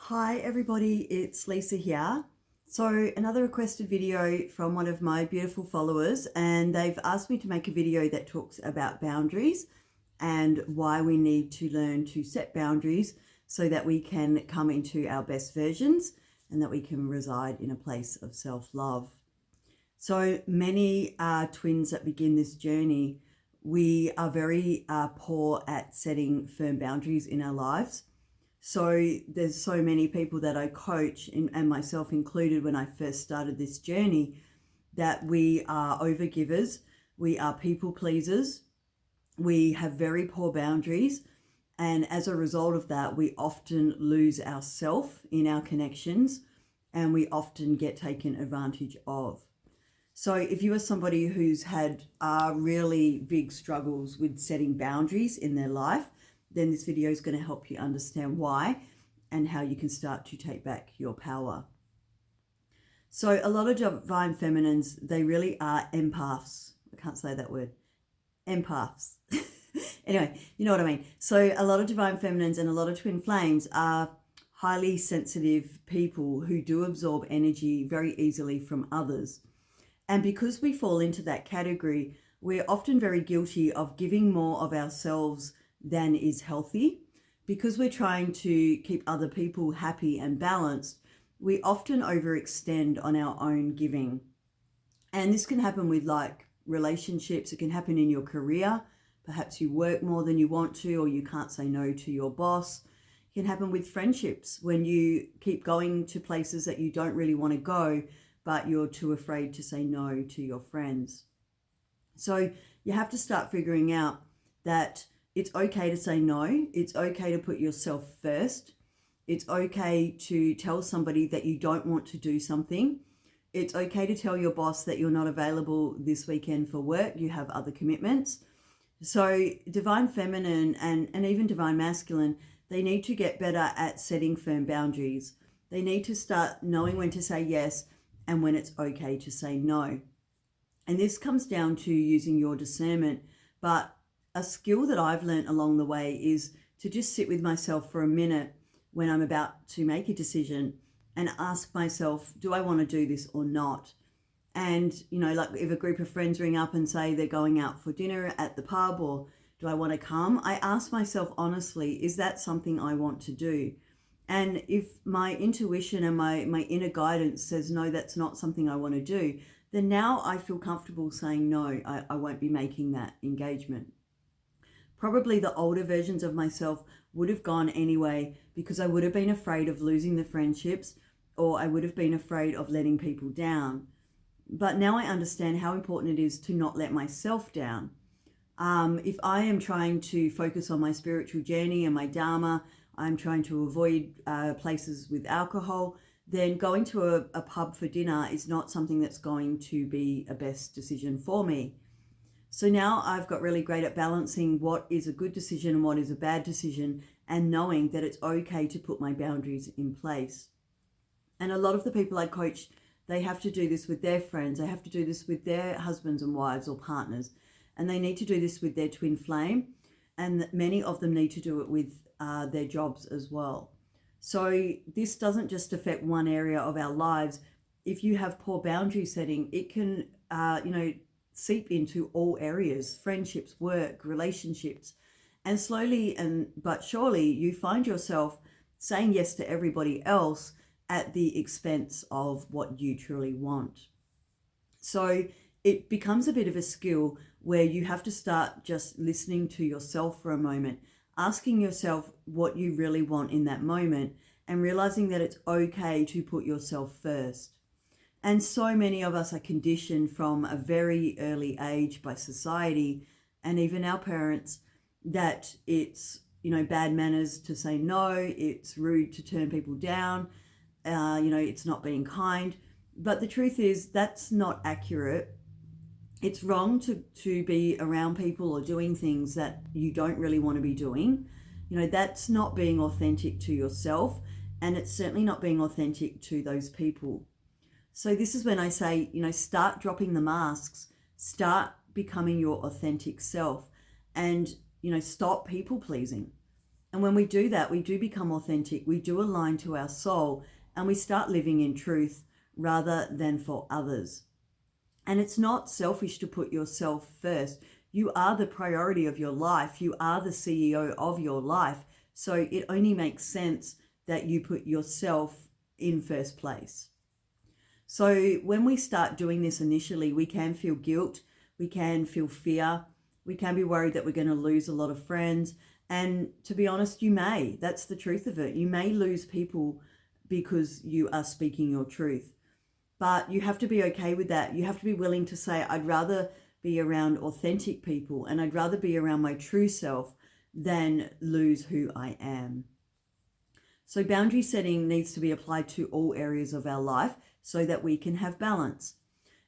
Hi everybody, it's Lisa here. So another requested video from one of my beautiful followers, and they've asked me to make a video that talks about boundaries and why we need to learn to set boundaries so that we can come into our best versions and that we can reside in a place of self-love. So many twins that begin this journey, we are very poor at setting firm boundaries in our lives. So there's so many people that I coach, and myself included when I first started this journey, that we are overgivers, we are people pleasers, we have very poor boundaries, and as a result of that, we often lose ourself in our connections and we often get taken advantage of. So if you are somebody who's had really big struggles with setting boundaries in their life, then this video is going to help you understand why and how you can start to take back your power. So a lot of divine feminines, they really are empaths. I can't say that word. Empaths. Anyway, you know what I mean. So a lot of divine feminines and a lot of twin flames are highly sensitive people who do absorb energy very easily from others. And because we fall into that category, we're often very guilty of giving more of ourselves than is healthy. Because we're trying to keep other people happy and balanced, we often overextend on our own giving. And this can happen with relationships. It can happen in your career. Perhaps you work more than you want to, or you can't say no to your boss. It can happen with friendships when you keep going to places that you don't really want to go, but you're too afraid to say no to your friends. So you have to start figuring out that it's okay to say no. It's okay to put yourself first. It's okay to tell somebody that you don't want to do something. It's okay to tell your boss that you're not available this weekend for work. You have other commitments. So divine feminine and even divine masculine, they need to get better at setting firm boundaries. They need to start knowing when to say yes and when it's okay to say no. And this comes down to using your discernment. But a skill that I've learned along the way is to just sit with myself for a minute when I'm about to make a decision and ask myself, do I want to do this or not? And, like if a group of friends ring up and say they're going out for dinner at the pub, or do I want to come? I ask myself honestly, is that something I want to do? And if my intuition and my inner guidance says, no, that's not something I want to do, then now I feel comfortable saying, no, I won't be making that engagement. Probably the older versions of myself would have gone anyway because I would have been afraid of losing the friendships, or I would have been afraid of letting people down. But now I understand how important it is to not let myself down. If I am trying to focus on my spiritual journey and my dharma, I'm trying to avoid places with alcohol, then going to a pub for dinner is not something that's going to be a best decision for me. So now I've got really great at balancing what is a good decision and what is a bad decision, and knowing that it's okay to put my boundaries in place. And a lot of the people I coach, they have to do this with their friends. They have to do this with their husbands and wives or partners. And they need to do this with their twin flame. And many of them need to do it with their jobs as well. So this doesn't just affect one area of our lives. If you have poor boundary setting, it can, seep into all areas: friendships, work, relationships. And slowly but surely you find yourself saying yes to everybody else at the expense of what you truly want. So it becomes a bit of a skill where you have to start just listening to yourself for a moment, asking yourself what you really want in that moment, and realizing that it's okay to put yourself first. And so many of us are conditioned from a very early age by society and even our parents that it's, bad manners to say no, it's rude to turn people down, it's not being kind. But the truth is that's not accurate. It's wrong to be around people or doing things that you don't really want to be doing. That's not being authentic to yourself, and it's certainly not being authentic to those people. So this is when I say, start dropping the masks, start becoming your authentic self, and, stop people pleasing. And when we do that, we do become authentic, we do align to our soul, and we start living in truth rather than for others. And it's not selfish to put yourself first. You are the priority of your life. You are the CEO of your life. So it only makes sense that you put yourself in first place. So when we start doing this initially, we can feel guilt, we can feel fear, we can be worried that we're going to lose a lot of friends. And to be honest, you may. That's the truth of it. You may lose people because you are speaking your truth. But you have to be okay with that. You have to be willing to say, I'd rather be around authentic people and I'd rather be around my true self than lose who I am. So boundary setting needs to be applied to all areas of our life so that we can have balance.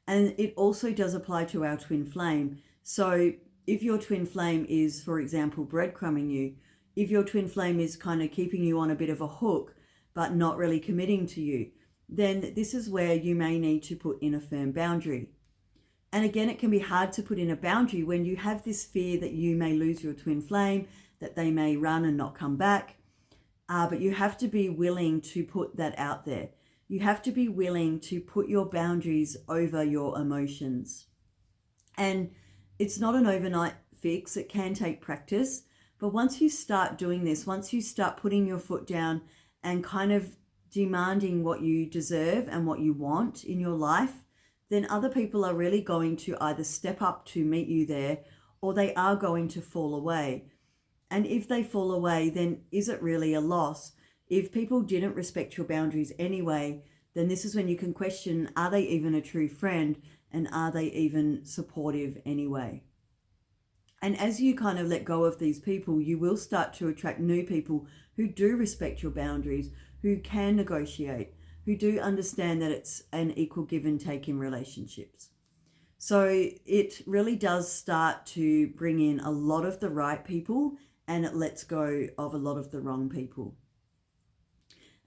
And it also does apply to our twin flame. So if your twin flame is, for example, breadcrumbing you, if your twin flame is kind of keeping you on a bit of a hook, but not really committing to you, then this is where you may need to put in a firm boundary. And again, it can be hard to put in a boundary when you have this fear that you may lose your twin flame, that they may run and not come back. But you have to be willing to put that out there. You have to be willing to put your boundaries over your emotions. And it's not an overnight fix. It can take practice. But once you start doing this, once you start putting your foot down and kind of demanding what you deserve and what you want in your life, then other people are really going to either step up to meet you there or they are going to fall away. And if they fall away, then is it really a loss? If people didn't respect your boundaries anyway, then this is when you can question, are they even a true friend and are they even supportive anyway? And as you kind of let go of these people, you will start to attract new people who do respect your boundaries, who can negotiate, who do understand that it's an equal give and take in relationships. So it really does start to bring in a lot of the right people and it lets go of a lot of the wrong people.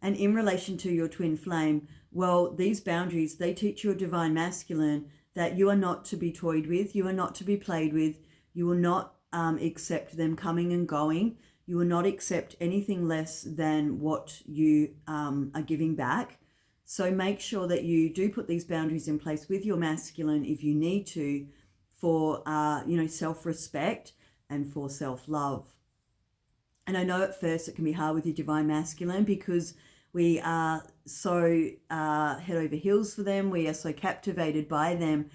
And in relation to your twin flame, well, these boundaries, they teach your divine masculine that you are not to be toyed with, you are not to be played with, you will not accept them coming and going. You will not accept anything less than what you are giving back. So make sure that you do put these boundaries in place with your masculine if you need to for, self-respect and for self-love. And I know at first it can be hard with your divine masculine because we are so head over heels for them. We are so captivated by them.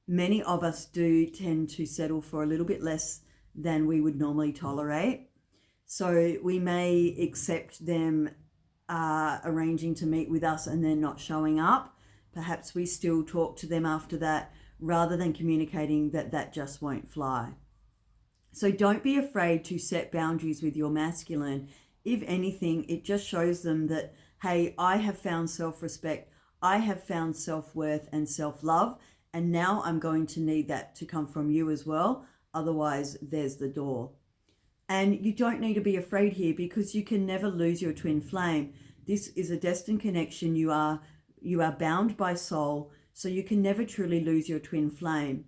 Many of us do tend to settle for a little bit less than we would normally tolerate. So we may accept them arranging to meet with us and then not showing up. Perhaps we still talk to them after that rather than communicating that just won't fly. So don't be afraid to set boundaries with your masculine. If anything, it just shows them that, hey, I have found self-respect, I have found self-worth and self-love, and now I'm going to need that to come from you as well. Otherwise, there's the door. And you don't need to be afraid here because you can never lose your twin flame. This is a destined connection. You are bound by soul, so you can never truly lose your twin flame.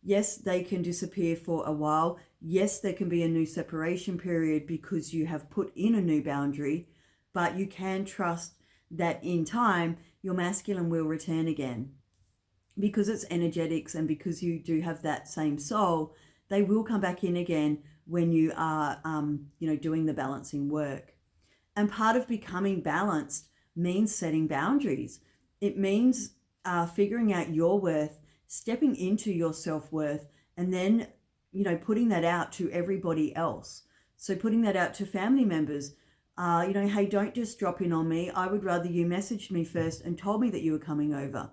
Yes, they can disappear for a while. Yes, there can be a new separation period because you have put in a new boundary, but you can trust that in time, your masculine will return again. Because it's energetics and because you do have that same soul, they will come back in again when you are, doing the balancing work. And part of becoming balanced means setting boundaries. It means figuring out your worth, stepping into your self-worth, and then, putting that out to everybody else. So putting that out to family members, hey, don't just drop in on me. I would rather you messaged me first and told me that you were coming over.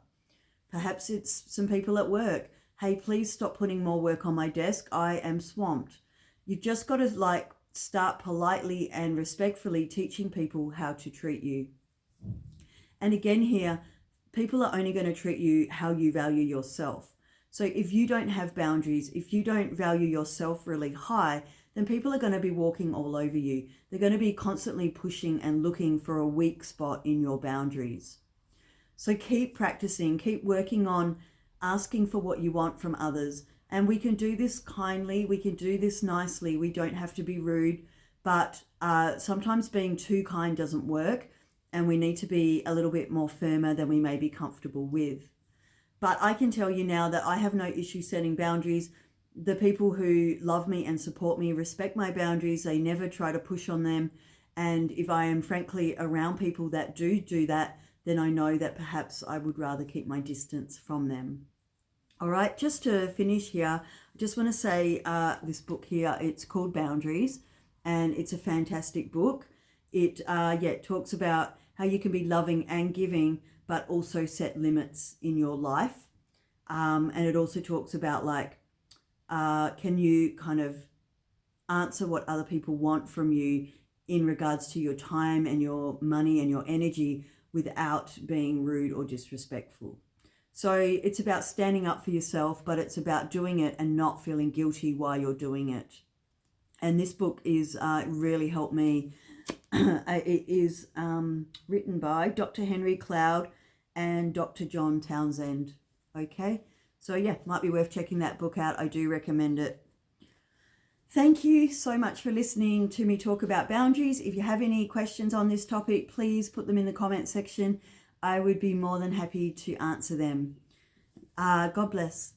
Perhaps it's some people at work. Hey, please stop putting more work on my desk. I am swamped. You've just got to start politely and respectfully teaching people how to treat you. And again here, people are only going to treat you how you value yourself. So if you don't have boundaries, if you don't value yourself really high, then people are going to be walking all over you. They're going to be constantly pushing and looking for a weak spot in your boundaries. So keep practicing, keep working on asking for what you want from others. And we can do this kindly, we can do this nicely. We don't have to be rude, but sometimes being too kind doesn't work, and we need to be a little bit more firmer than we may be comfortable with. But I can tell you now that I have no issue setting boundaries. The people who love me and support me respect my boundaries. They never try to push on them. And if I am frankly around people that do that, then I know that perhaps I would rather keep my distance from them. All right, just to finish here, I just want to say this book here, it's called Boundaries, and it's a fantastic book. It talks about how you can be loving and giving, but also set limits in your life. And it also talks about can you kind of answer what other people want from you in regards to your time and your money and your energy without being rude or disrespectful. So it's about standing up for yourself, but it's about doing it and not feeling guilty while you're doing it. And this book is really helped me. It is written by Dr. Henry Cloud and Dr. John Townsend. Okay, so yeah, might be worth checking that book out. I do recommend it. Thank you so much for listening to me talk about boundaries. If you have any questions on this topic, please put them in the comment section. I would be more than happy to answer them. God bless.